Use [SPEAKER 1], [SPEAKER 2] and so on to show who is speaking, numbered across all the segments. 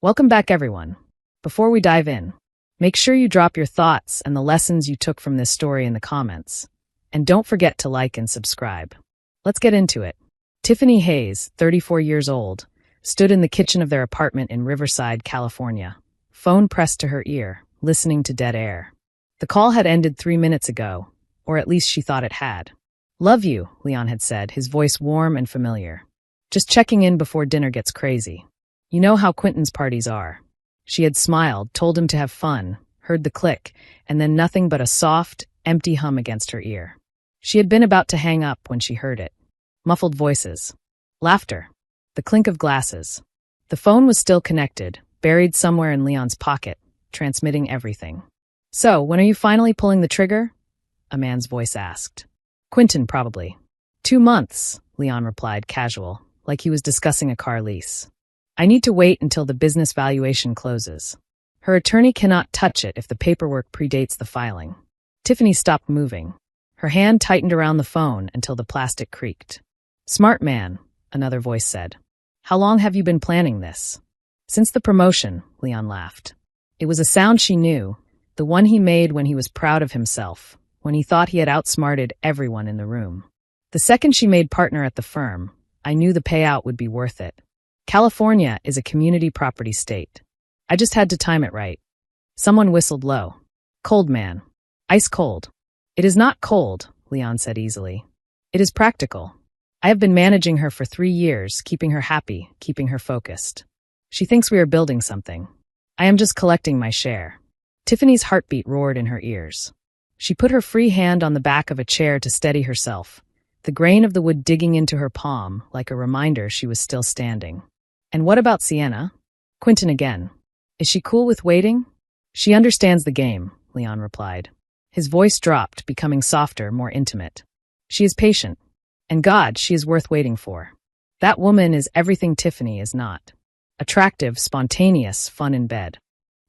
[SPEAKER 1] Welcome back, everyone. Before we dive in, make sure you drop your thoughts and the lessons you took from this story in the comments. And don't forget to like and subscribe. Let's get into it. Tiffany Hayes, 34 years old, stood in the kitchen of their apartment in Riverside, California, phone pressed to her ear, listening to dead air. The call had ended 3 minutes ago, or at least she thought it had. "Love you," Leon had said, his voice warm and familiar. "Just checking in before dinner gets crazy. You know how Quentin's parties are." She had smiled, told him to have fun, heard the click, and then nothing but a soft, empty hum against her ear. She had been about to hang up when she heard it. Muffled voices. Laughter. The clink of glasses. The phone was still connected, buried somewhere in Leon's pocket, transmitting everything. "So, when are you finally pulling the trigger?" a man's voice asked. "Quentin, probably." 2 months, Leon replied, casual, like he was discussing a car lease. "I need to wait until the business valuation closes. Her attorney cannot touch it if the paperwork predates the filing." Tiffany stopped moving. Her hand tightened around the phone until the plastic creaked. "Smart man," another voice said. "How long have you been planning this?" "Since the promotion," Leon laughed. It was a sound she knew, the one he made when he was proud of himself, when he thought he had outsmarted everyone in the room. "The second she made partner at the firm, I knew the payout would be worth it. California is a community property state. I just had to time it right." Someone whistled low. "Cold man. Ice cold." "It is not cold," Leon said easily. "It is practical. I have been managing her for 3 years, keeping her happy, keeping her focused. She thinks we are building something. I am just collecting my share." Tiffany's heartbeat roared in her ears. She put her free hand on the back of a chair to steady herself, the grain of the wood digging into her palm like a reminder she was still standing. "And what about Sienna?" "Quentin again. Is she cool with waiting?" "She understands the game," Leon replied. His voice dropped, becoming softer, more intimate. "She is patient. And God, she is worth waiting for. That woman is everything Tiffany is not. Attractive, spontaneous, fun in bed."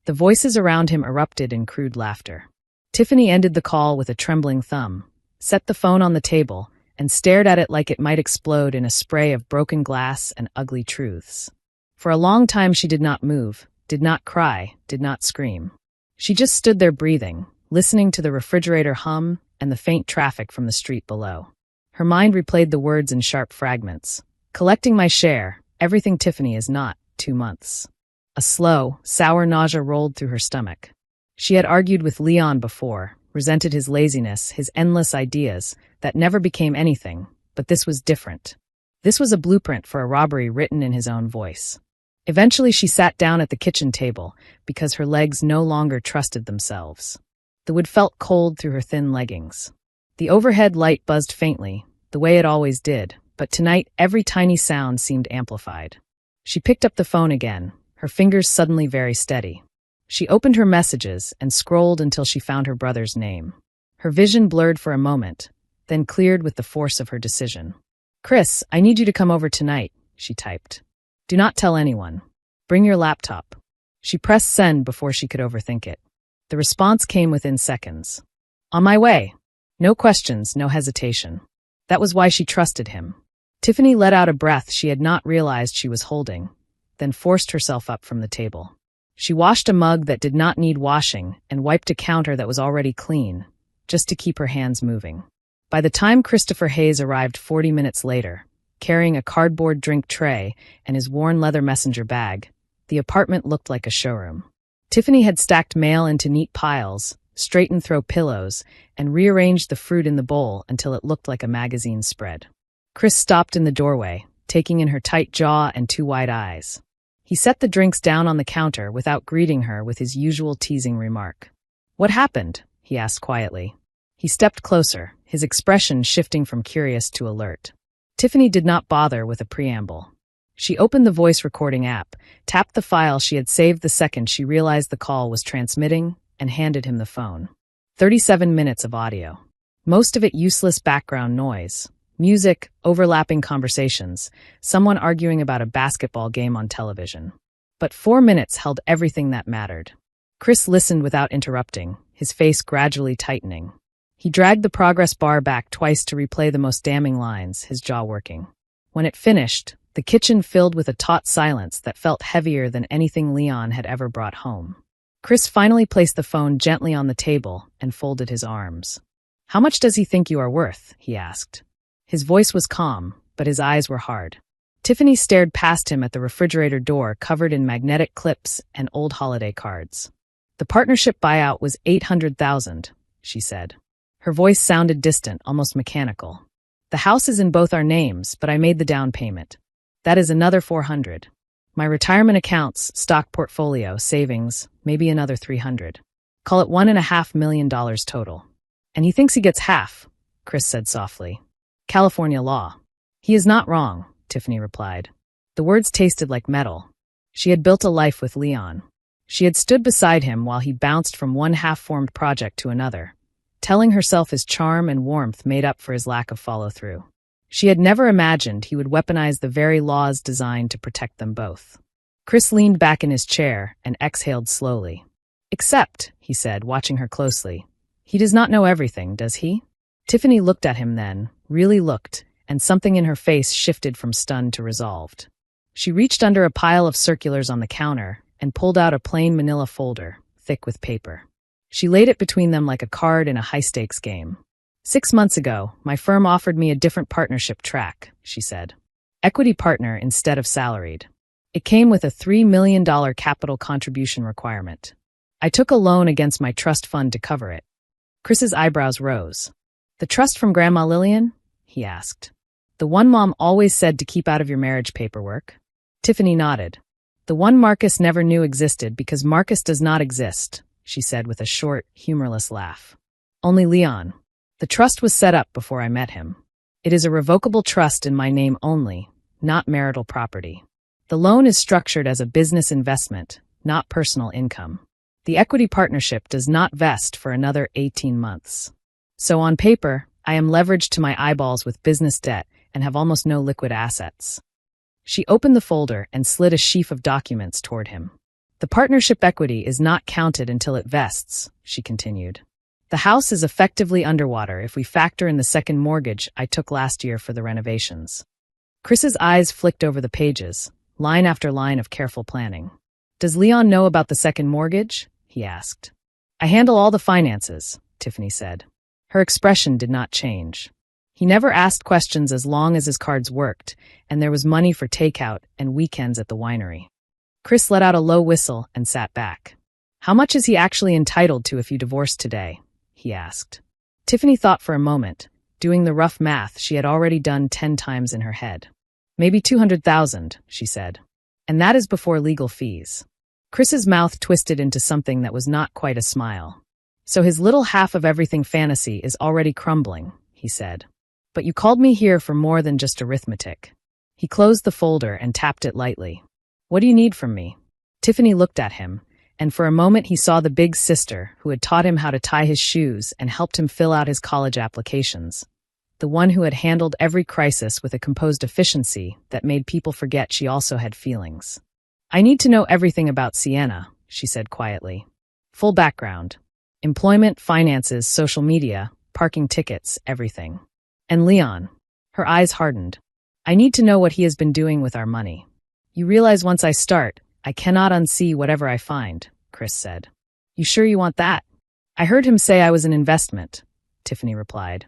[SPEAKER 1] The voices around him erupted in crude laughter. Tiffany ended the call with a trembling thumb, set the phone on the table, and stared at it like it might explode in a spray of broken glass and ugly truths. For a long time she did not move, did not cry, did not scream. She just stood there breathing, listening to the refrigerator hum and the faint traffic from the street below. Her mind replayed the words in sharp fragments. "Collecting my share, everything Tiffany is not, 2 months." A slow, sour nausea rolled through her stomach. She had argued with Leon before, resented his laziness, his endless ideas, that never became anything, but this was different. This was a blueprint for a robbery written in his own voice. Eventually she sat down at the kitchen table because her legs no longer trusted themselves. The wood felt cold through her thin leggings. The overhead light buzzed faintly, the way it always did, but tonight every tiny sound seemed amplified. She picked up the phone again, her fingers suddenly very steady. She opened her messages and scrolled until she found her brother's name. Her vision blurred for a moment, then cleared with the force of her decision. "Chris, I need you to come over tonight," she typed. "Do not tell anyone. Bring your laptop." She pressed send before she could overthink it. The response came within seconds. "On my way." No questions, no hesitation. That was why she trusted him. Tiffany let out a breath she had not realized she was holding, then forced herself up from the table. She washed a mug that did not need washing and wiped a counter that was already clean, just to keep her hands moving. By the time Christopher Hayes arrived 40 minutes later, carrying a cardboard drink tray and his worn leather messenger bag, the apartment looked like a showroom. Tiffany had stacked mail into neat piles, straightened throw pillows, and rearranged the fruit in the bowl until it looked like a magazine spread. Chris stopped in the doorway, taking in her tight jaw and 2 wide eyes. He set the drinks down on the counter without greeting her with his usual teasing remark. "What happened?" he asked quietly. He stepped closer, his expression shifting from curious to alert. Tiffany did not bother with a preamble. She opened the voice recording app, tapped the file she had saved the second she realized the call was transmitting, and handed him the phone. 37 minutes of audio. Most of it useless background noise. Music, overlapping conversations, someone arguing about a basketball game on television. But 4 minutes held everything that mattered. Chris listened without interrupting, his face gradually tightening. He dragged the progress bar back twice to replay the most damning lines, his jaw working. When it finished, the kitchen filled with a taut silence that felt heavier than anything Leon had ever brought home. Chris finally placed the phone gently on the table and folded his arms. "How much does he think you are worth?" he asked. His voice was calm, but his eyes were hard. Tiffany stared past him at the refrigerator door covered in magnetic clips and old holiday cards. "The partnership buyout was $800,000, she said. Her voice sounded distant, almost mechanical. "The house is in both our names, but I made the down payment. That is another $400. My retirement accounts, stock portfolio, savings, maybe another $300. Call it $1.5 million total. And he thinks he gets half," Chris said softly. "California law." "He is not wrong," Tiffany replied. The words tasted like metal. She had built a life with Leon. She had stood beside him while he bounced from one half-formed project to another, telling herself his charm and warmth made up for his lack of follow-through. She had never imagined he would weaponize the very laws designed to protect them both. Chris leaned back in his chair and exhaled slowly. "Except," he said, watching her closely, "he does not know everything, does he?" Tiffany looked at him then, really looked, and something in her face shifted from stunned to resolved. She reached under a pile of circulars on the counter and pulled out a plain manila folder, thick with paper. She laid it between them like a card in a high-stakes game. "6 months ago, my firm offered me a different partnership track," she said. "Equity partner instead of salaried. It came with a $3 million capital contribution requirement. I took a loan against my trust fund to cover it." Chris's eyebrows rose. "The trust from Grandma Lillian?" he asked. "The one Mom always said to keep out of your marriage paperwork?" Tiffany nodded. "The one Marcus never knew existed because Marcus does not exist," she said with a short, humorless laugh. "Only Leon. The trust was set up before I met him. It is a revocable trust in my name only, not marital property. The loan is structured as a business investment, not personal income. The equity partnership does not vest for another 18 months. So on paper, I am leveraged to my eyeballs with business debt and have almost no liquid assets." She opened the folder and slid a sheaf of documents toward him. "The partnership equity is not counted until it vests," she continued. "The house is effectively underwater if we factor in the second mortgage I took last year for the renovations." Chris's eyes flicked over the pages, line after line of careful planning. "Does Leon know about the second mortgage?" he asked. "I handle all the finances," Tiffany said. Her expression did not change. He never asked questions as long as his cards worked, and there was money for takeout and weekends at the winery. Chris let out a low whistle and sat back. "How much is he actually entitled to if you divorce today?" he asked. Tiffany thought for a moment, doing the rough math she had already done 10 times in her head. "Maybe 200,000, she said. "And that is before legal fees." Chris's mouth twisted into something that was not quite a smile. "So his little half of everything fantasy is already crumbling," he said. "But you called me here for more than just arithmetic." He closed the folder and tapped it lightly. "What do you need from me?" Tiffany looked at him, and for a moment he saw the big sister who had taught him how to tie his shoes and helped him fill out his college applications, the one who had handled every crisis with a composed efficiency that made people forget she also had feelings. "I need to know everything about Sienna," she said quietly. "Full background. Employment, finances, social media, parking tickets, everything. And Leon." Her eyes hardened. "I need to know what he has been doing with our money. You realize once I start, I cannot unsee whatever I find," Chris said. "You sure you want that?" "I heard him say I was an investment," Tiffany replied.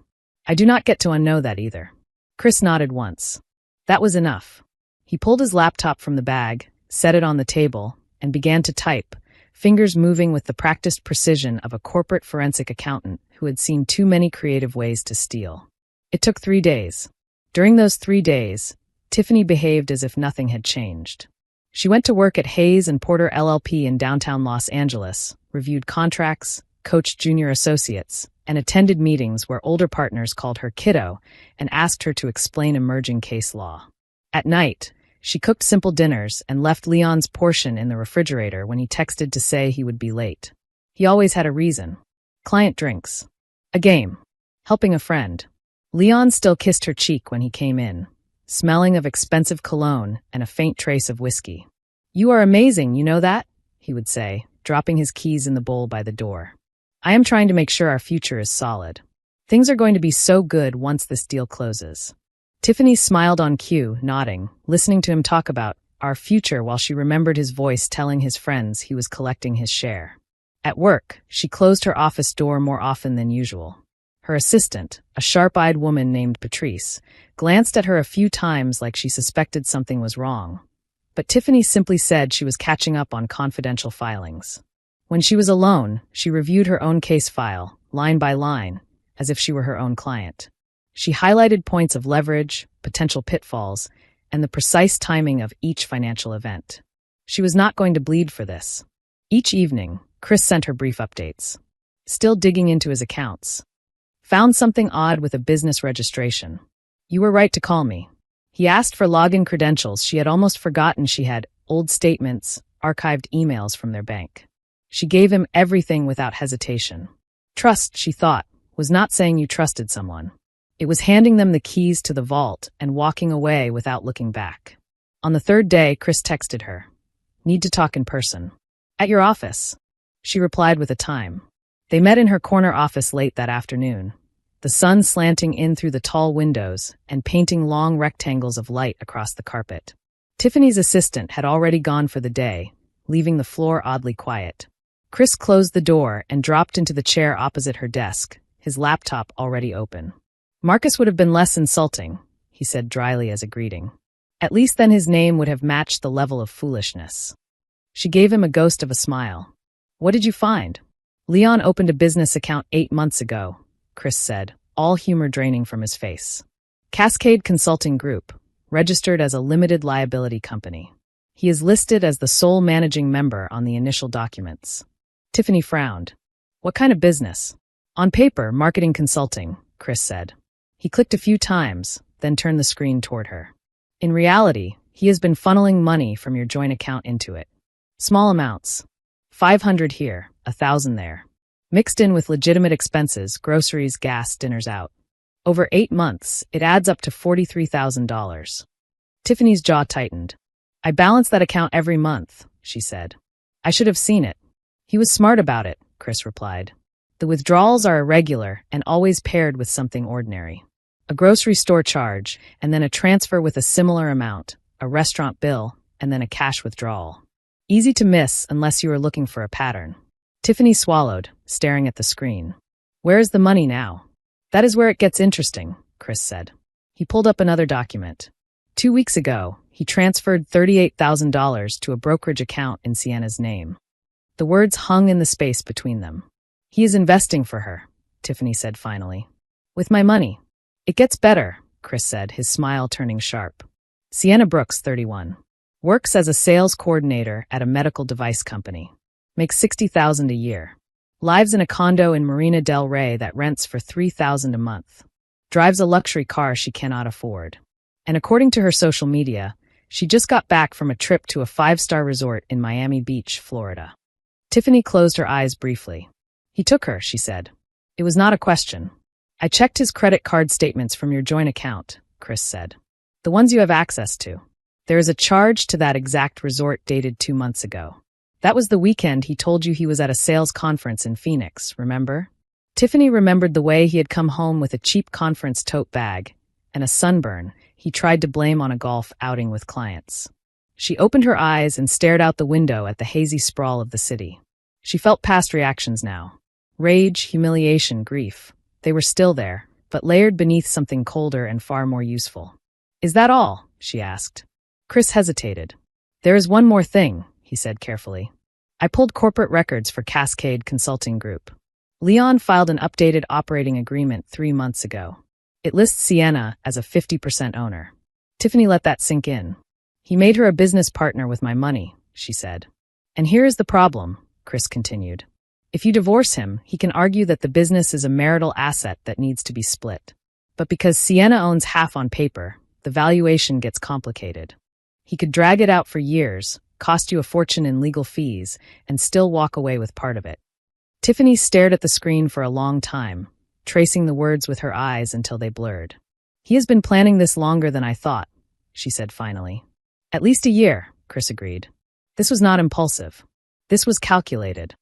[SPEAKER 1] "I do not get to unknow that either." Chris nodded once. That was enough. He pulled his laptop from the bag, set it on the table, and began to type, fingers moving with the practiced precision of a corporate forensic accountant who had seen too many creative ways to steal. It took 3 days. During those 3 days, Tiffany behaved as if nothing had changed. She went to work at Hayes and Porter LLP in downtown Los Angeles, reviewed contracts, coached junior associates, and attended meetings where older partners called her kiddo and asked her to explain emerging case law. At night, she cooked simple dinners and left Leon's portion in the refrigerator when he texted to say he would be late. He always had a reason. Client drinks. A game. Helping a friend. Leon still kissed her cheek when he came in, smelling of expensive cologne and a faint trace of whiskey. "You are amazing, you know that?" he would say, dropping his keys in the bowl by the door. "I am trying to make sure our future is solid. Things are going to be so good once this deal closes." Tiffany smiled on cue, nodding, listening to him talk about our future while she remembered his voice telling his friends he was collecting his share. At work, she closed her office door more often than usual. Her assistant, a sharp-eyed woman named Patrice, glanced at her a few times like she suspected something was wrong. But Tiffany simply said she was catching up on confidential filings. When she was alone, she reviewed her own case file, line by line, as if she were her own client. She highlighted points of leverage, potential pitfalls, and the precise timing of each financial event. She was not going to bleed for this. Each evening, Chris sent her brief updates. Still digging into his accounts. Found something odd with a business registration. You were right to call me. He asked for login credentials. She had almost forgotten she had old statements, archived emails from their bank. She gave him everything without hesitation. Trust, she thought, was not saying you trusted someone. It was handing them the keys to the vault and walking away without looking back. On the third day, Chris texted her. Need to talk in person. At your office. She replied with a time. They met in her corner office late that afternoon, the sun slanting in through the tall windows and painting long rectangles of light across the carpet. Tiffany's assistant had already gone for the day, leaving the floor oddly quiet. Chris closed the door and dropped into the chair opposite her desk, his laptop already open. Marcus would have been less insulting, he said dryly as a greeting. At least then his name would have matched the level of foolishness. She gave him a ghost of a smile. What did you find? Leon opened a business account 8 months ago, Chris said, all humor draining from his face. Cascade Consulting Group, registered as a limited liability company. He is listed as the sole managing member on the initial documents. Tiffany frowned. What kind of business? On paper, marketing consulting, Chris said. He clicked a few times, then turned the screen toward her. In reality, he has been funneling money from your joint account into it. Small amounts. 500 here, 1,000 there. Mixed in with legitimate expenses, groceries, gas, dinners out. Over 8 months, it adds up to $43,000. Tiffany's jaw tightened. I balance that account every month, she said. I should have seen it. He was smart about it, Chris replied. The withdrawals are irregular and always paired with something ordinary. A grocery store charge, and then a transfer with a similar amount, a restaurant bill, and then a cash withdrawal. Easy to miss unless you are looking for a pattern. Tiffany swallowed, staring at the screen. Where is the money now? That is where it gets interesting, Chris said. He pulled up another document. 2 weeks ago, he transferred $38,000 to a brokerage account in Sienna's name. The words hung in the space between them. He is investing for her, Tiffany said finally. With my money. It gets better, Chris said, his smile turning sharp. Sienna Brooks, 31. Works as a sales coordinator at a medical device company. Makes $60,000 a year. Lives in a condo in Marina del Rey that rents for $3,000 a month. Drives a luxury car she cannot afford. And according to her social media, she just got back from a trip to a 5-star resort in Miami Beach, Florida. Tiffany closed her eyes briefly. He took her, she said. It was not a question. I checked his credit card statements from your joint account, Chris said. The ones you have access to. There is a charge to that exact resort dated 2 months ago. That was the weekend he told you he was at a sales conference in Phoenix, remember? Tiffany remembered the way he had come home with a cheap conference tote bag and a sunburn he tried to blame on a golf outing with clients. She opened her eyes and stared out the window at the hazy sprawl of the city. She felt past reactions now. Rage, humiliation, grief. They were still there, but layered beneath something colder and far more useful. Is that all? She asked. Chris hesitated. There is one more thing, he said carefully. I pulled corporate records for Cascade Consulting Group. Leon filed an updated operating agreement 3 months ago. It lists Sienna as a 50% owner. Tiffany let that sink in. He made her a business partner with my money, she said. And here is the problem, Chris continued. If you divorce him, he can argue that the business is a marital asset that needs to be split. But because Sienna owns half on paper, the valuation gets complicated. He could drag it out for years, cost you a fortune in legal fees, and still walk away with part of it. Tiffany stared at the screen for a long time, tracing the words with her eyes until they blurred. He has been planning this longer than I thought, she said finally. At least a year, Chris agreed. This was not impulsive. This was calculated.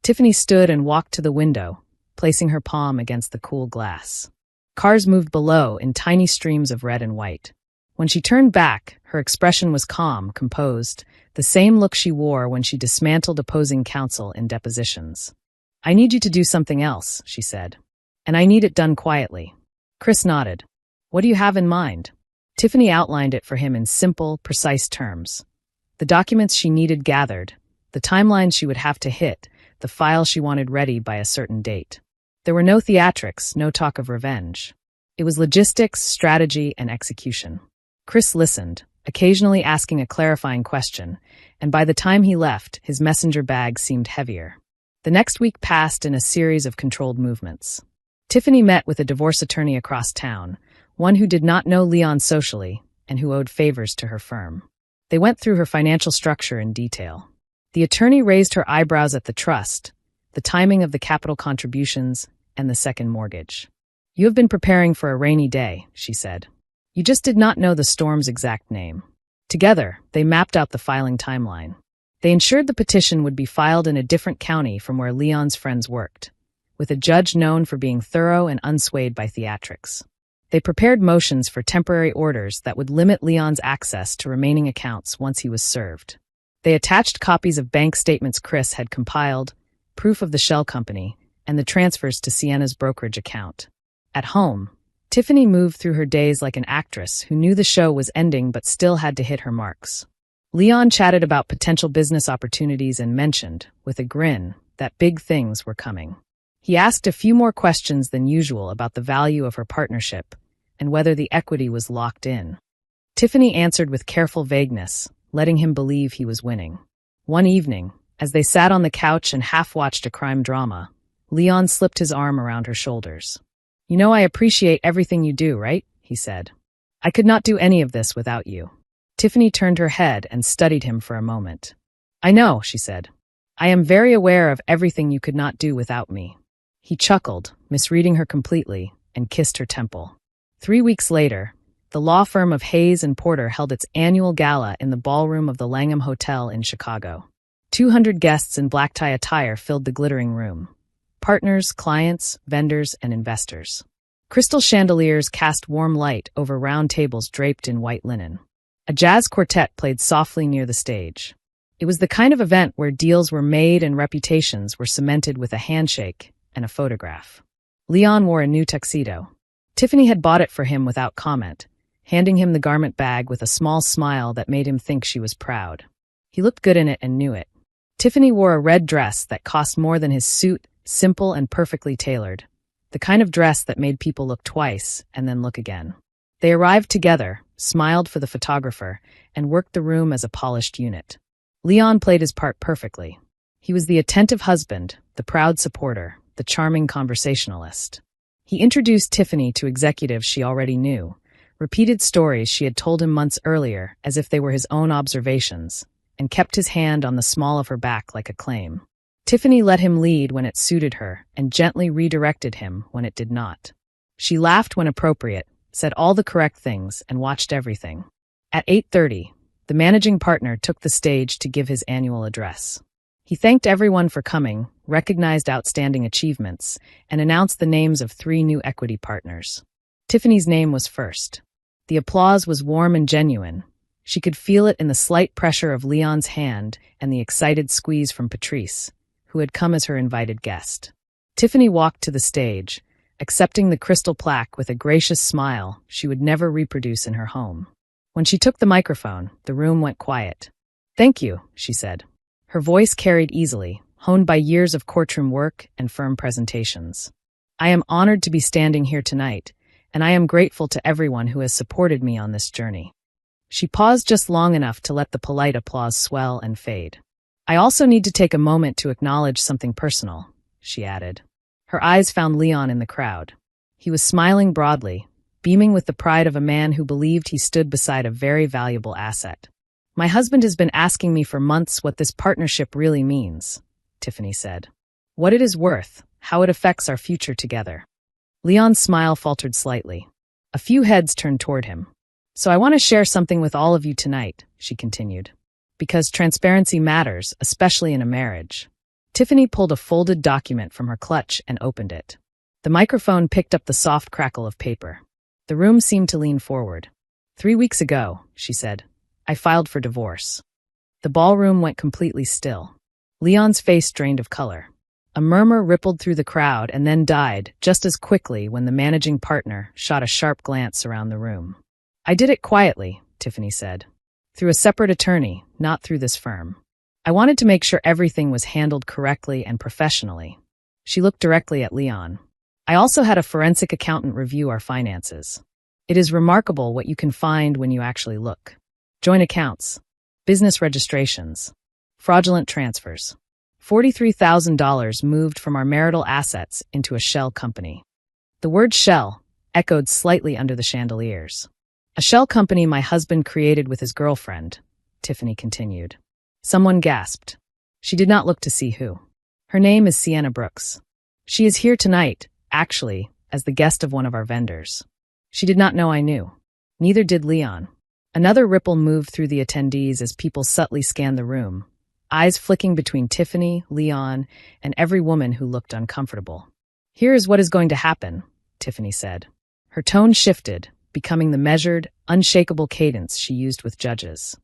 [SPEAKER 1] Tiffany stood and walked to the window, placing her palm against the cool glass. Cars moved below in tiny streams of red and white. When she turned back, her expression was calm, composed, the same look she wore when she dismantled opposing counsel in depositions. "I need you to do something else," she said. "And I need it done quietly." Chris nodded. "What do you have in mind?" Tiffany outlined it for him in simple, precise terms. The documents she needed gathered, the timeline she would have to hit, the file she wanted ready by a certain date. There were no theatrics, no talk of revenge. It was logistics, strategy, and execution. Chris listened, occasionally asking a clarifying question, and by the time he left, his messenger bag seemed heavier. The next week passed in a series of controlled movements. Tiffany met with a divorce attorney across town, one who did not know Leon socially and who owed favors to her firm. They went through her financial structure in detail. The attorney raised her eyebrows at the trust, the timing of the capital contributions, and the second mortgage. "You have been preparing for a rainy day," she said. "You just did not know the storm's exact name." Together, they mapped out the filing timeline. They ensured the petition would be filed in a different county from where Leon's friends worked, with a judge known for being thorough and unswayed by theatrics. They prepared motions for temporary orders that would limit Leon's access to remaining accounts once he was served. They attached copies of bank statements Chris had compiled, proof of the shell company, and the transfers to Sienna's brokerage account. At home, Tiffany moved through her days like an actress who knew the show was ending but still had to hit her marks. Leon chatted about potential business opportunities and mentioned, with a grin, that big things were coming. He asked a few more questions than usual about the value of her partnership and whether the equity was locked in. Tiffany answered with careful vagueness, letting him believe he was winning. One evening, as they sat on the couch and half-watched a crime drama, Leon slipped his arm around her shoulders. "You know I appreciate everything you do, right?" he said. "I could not do any of this without you." Tiffany turned her head and studied him for a moment. "I know," she said. "I am very aware of everything you could not do without me." He chuckled, misreading her completely, and kissed her temple. 3 weeks later, the law firm of Hayes and Porter held its annual gala in the ballroom of the Langham Hotel in Chicago. 200 guests in black tie attire filled the glittering room. Partners, clients, vendors, and investors. Crystal chandeliers cast warm light over round tables draped in white linen. A jazz quartet played softly near the stage. It was the kind of event where deals were made and reputations were cemented with a handshake and a photograph. Leon wore a new tuxedo. Tiffany had bought it for him without comment, handing him the garment bag with a small smile that made him think she was proud. He looked good in it and knew it. Tiffany wore a red dress that cost more than his suit, simple and perfectly tailored, the kind of dress that made people look twice and then look again. They arrived together, smiled for the photographer, and worked the room as a polished unit. Leon played his part perfectly. He was the attentive husband, the proud supporter, the charming conversationalist. He introduced Tiffany to executives she already knew, repeated stories she had told him months earlier as if they were his own observations, and kept his hand on the small of her back like a claim. Tiffany let him lead when it suited her and gently redirected him when it did not. She laughed when appropriate, said all the correct things, and watched everything. At 8:30, the managing partner took the stage to give his annual address. He thanked everyone for coming, recognized outstanding achievements, and announced the names of 3 new equity partners. Tiffany's name was first. The applause was warm and genuine. She could feel it in the slight pressure of Leon's hand and the excited squeeze from Patrice, who had come as her invited guest. Tiffany walked to the stage, accepting the crystal plaque with a gracious smile she would never reproduce in her home. When she took the microphone, the room went quiet. "Thank you," she said. Her voice carried easily, honed by years of courtroom work and firm presentations. "I am honored to be standing here tonight, and I am grateful to everyone who has supported me on this journey." She paused just long enough to let the polite applause swell and fade. "I also need to take a moment to acknowledge something personal," she added. Her eyes found Leon in the crowd. He was smiling broadly, beaming with the pride of a man who believed he stood beside a very valuable asset. "My husband has been asking me for months what this partnership really means," Tiffany said. "What it is worth, how it affects our future together." Leon's smile faltered slightly. A few heads turned toward him. "So I want to share something with all of you tonight," she continued. "Because transparency matters, especially in a marriage." Tiffany pulled a folded document from her clutch and opened it. The microphone picked up the soft crackle of paper. The room seemed to lean forward. 3 weeks ago, she said, I filed for divorce. The ballroom went completely still. Leon's face drained of color. A murmur rippled through the crowd and then died just as quickly when the managing partner shot a sharp glance around the room. I did it quietly, Tiffany said. Through a separate attorney, not through this firm. I wanted to make sure everything was handled correctly and professionally. She looked directly at Leon. I also had a forensic accountant review our finances. It is remarkable what you can find when you actually look. Joint accounts, business registrations, fraudulent transfers. $43,000 moved from our marital assets into a shell company. The word shell echoed slightly under the chandeliers. A shell company my husband created with his girlfriend, Tiffany continued. Someone gasped. She did not look to see who. Her name is Sienna Brooks. She is here tonight, actually, as the guest of one of our vendors. She did not know I knew. Neither did Leon. Another ripple moved through the attendees as people subtly scanned the room, eyes flicking between Tiffany, Leon, and every woman who looked uncomfortable. Here is what is going to happen, Tiffany said. Her tone shifted, becoming the measured, unshakable cadence she used with judges.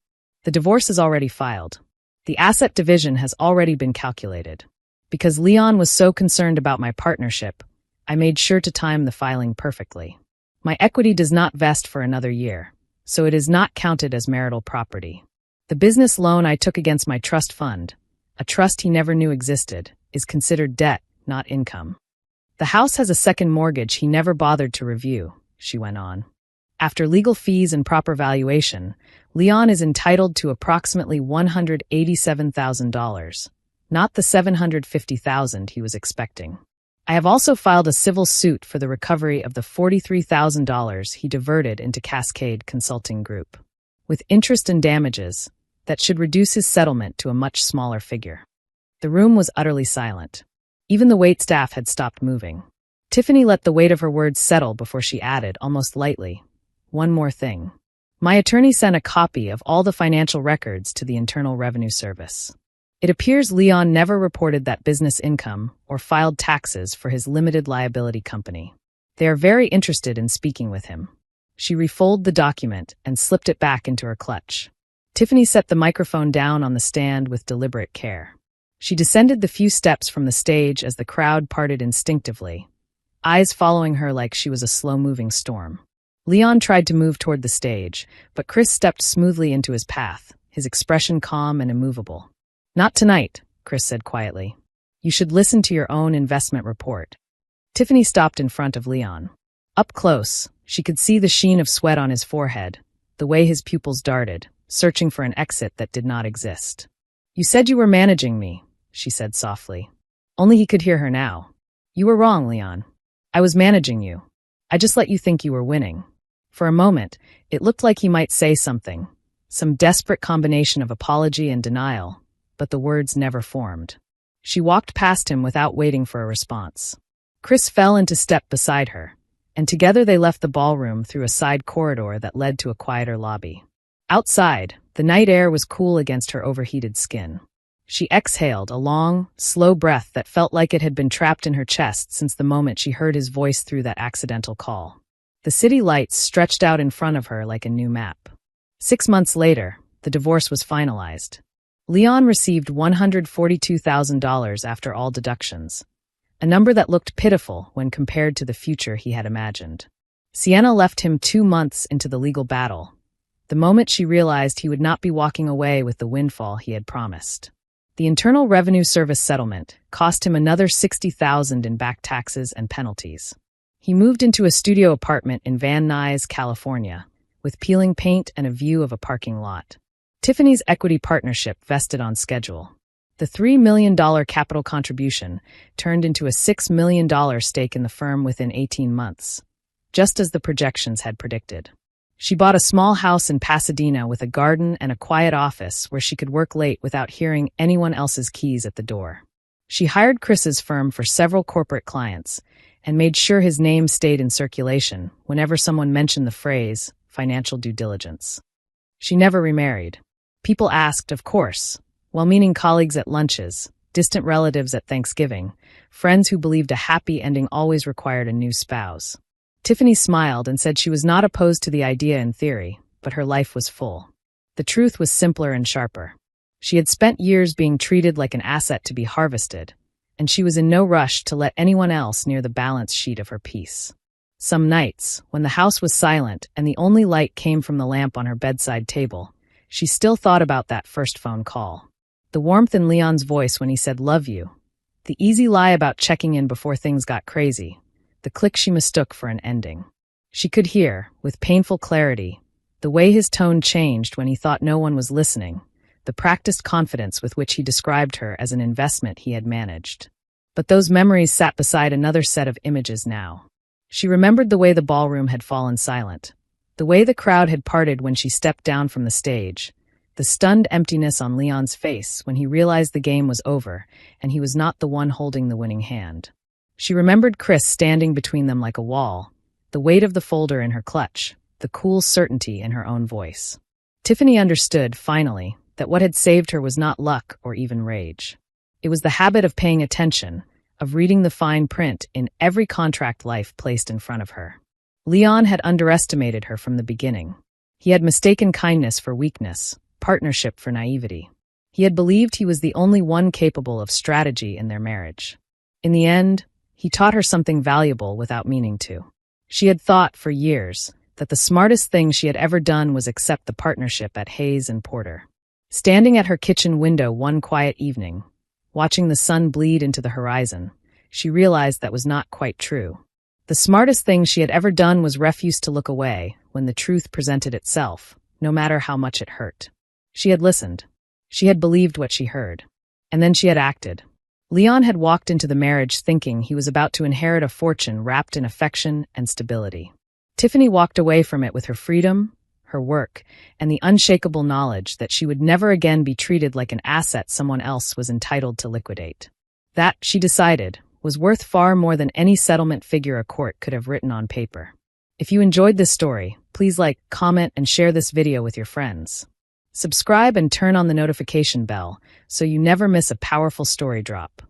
[SPEAKER 1] The divorce is already filed. The asset division has already been calculated. Because Leon was so concerned about my partnership, I made sure to time the filing perfectly. My equity does not vest for another year, so it is not counted as marital property. The business loan I took against my trust fund, a trust he never knew existed, is considered debt, not income. The house has a second mortgage he never bothered to review, she went on. After legal fees and proper valuation, Leon is entitled to approximately $187,000, not the $750,000 he was expecting. I have also filed a civil suit for the recovery of the $43,000 he diverted into Cascade Consulting Group, with interest and damages that should reduce his settlement to a much smaller figure. The room was utterly silent. Even the waitstaff had stopped moving. Tiffany let the weight of her words settle before she added, almost lightly, one more thing. My attorney sent a copy of all the financial records to the Internal Revenue Service. It appears Leon never reported that business income or filed taxes for his limited liability company. They are very interested in speaking with him. She refolded the document and slipped it back into her clutch. Tiffany set the microphone down on the stand with deliberate care. She descended the few steps from the stage as the crowd parted instinctively, eyes following her like she was a slow-moving storm. Leon tried to move toward the stage, but Chris stepped smoothly into his path, his expression calm and immovable. Not tonight, Chris said quietly. You should listen to your own investment report. Tiffany stopped in front of Leon. Up close, she could see the sheen of sweat on his forehead, the way his pupils darted, searching for an exit that did not exist. You said you were managing me, she said softly. Only he could hear her now. You were wrong, Leon. I was managing you. I just let you think you were winning. For a moment, it looked like he might say something, some desperate combination of apology and denial, but the words never formed. She walked past him without waiting for a response. Chris fell into step beside her, and together they left the ballroom through a side corridor that led to a quieter lobby. Outside, the night air was cool against her overheated skin. She exhaled a long, slow breath that felt like it had been trapped in her chest since the moment she heard his voice through that accidental call. The city lights stretched out in front of her like a new map. 6 months later, the divorce was finalized. Leon received $142,000 after all deductions, a number that looked pitiful when compared to the future he had imagined. Sienna left him 2 months into the legal battle, the moment she realized he would not be walking away with the windfall he had promised. The Internal Revenue Service settlement cost him another $60,000 in back taxes and penalties. He moved into a studio apartment in Van Nuys, California, with peeling paint and a view of a parking lot. Tiffany's equity partnership vested on schedule. The $3 million capital contribution turned into a $6 million stake in the firm within 18 months, just as the projections had predicted. She bought a small house in Pasadena with a garden and a quiet office where she could work late without hearing anyone else's keys at the door. She hired Chris's firm for several corporate clients and made sure his name stayed in circulation whenever someone mentioned the phrase financial due diligence. She never remarried. People asked, of course, well-meaning colleagues at lunches, distant relatives at Thanksgiving, friends who believed a happy ending always required a new spouse. Tiffany smiled and said she was not opposed to the idea in theory, but her life was full. The truth was simpler and sharper. She had spent years being treated like an asset to be harvested, and she was in no rush to let anyone else near the balance sheet of her peace. Some nights, when the house was silent and the only light came from the lamp on her bedside table, she still thought about that first phone call. The warmth in Leon's voice when he said, "Love you." The easy lie about checking in before things got crazy. The click she mistook for an ending. She could hear, with painful clarity, the way his tone changed when he thought no one was listening, the practiced confidence with which he described her as an investment he had managed. But those memories sat beside another set of images now. She remembered the way the ballroom had fallen silent, the way the crowd had parted when she stepped down from the stage, the stunned emptiness on Leon's face when he realized the game was over and he was not the one holding the winning hand. She remembered Chris standing between them like a wall, the weight of the folder in her clutch, the cool certainty in her own voice. Tiffany understood, finally, that what had saved her was not luck or even rage. It was the habit of paying attention, of reading the fine print in every contract life placed in front of her. Leon had underestimated her from the beginning. He had mistaken kindness for weakness, partnership for naivety. He had believed he was the only one capable of strategy in their marriage. In the end, he taught her something valuable without meaning to. She had thought, for years, that the smartest thing she had ever done was accept the partnership at Hayes and Porter. Standing at her kitchen window one quiet evening, watching the sun bleed into the horizon, she realized that was not quite true. The smartest thing she had ever done was refuse to look away when the truth presented itself, no matter how much it hurt. She had listened. She had believed what she heard. And then she had acted. Leon had walked into the marriage thinking he was about to inherit a fortune wrapped in affection and stability. Tiffany walked away from it with her freedom, her work, and the unshakable knowledge that she would never again be treated like an asset someone else was entitled to liquidate. That, she decided, was worth far more than any settlement figure a court could have written on paper. If you enjoyed this story, please like, comment, and share this video with your friends. Subscribe and turn on the notification bell so you never miss a powerful story drop.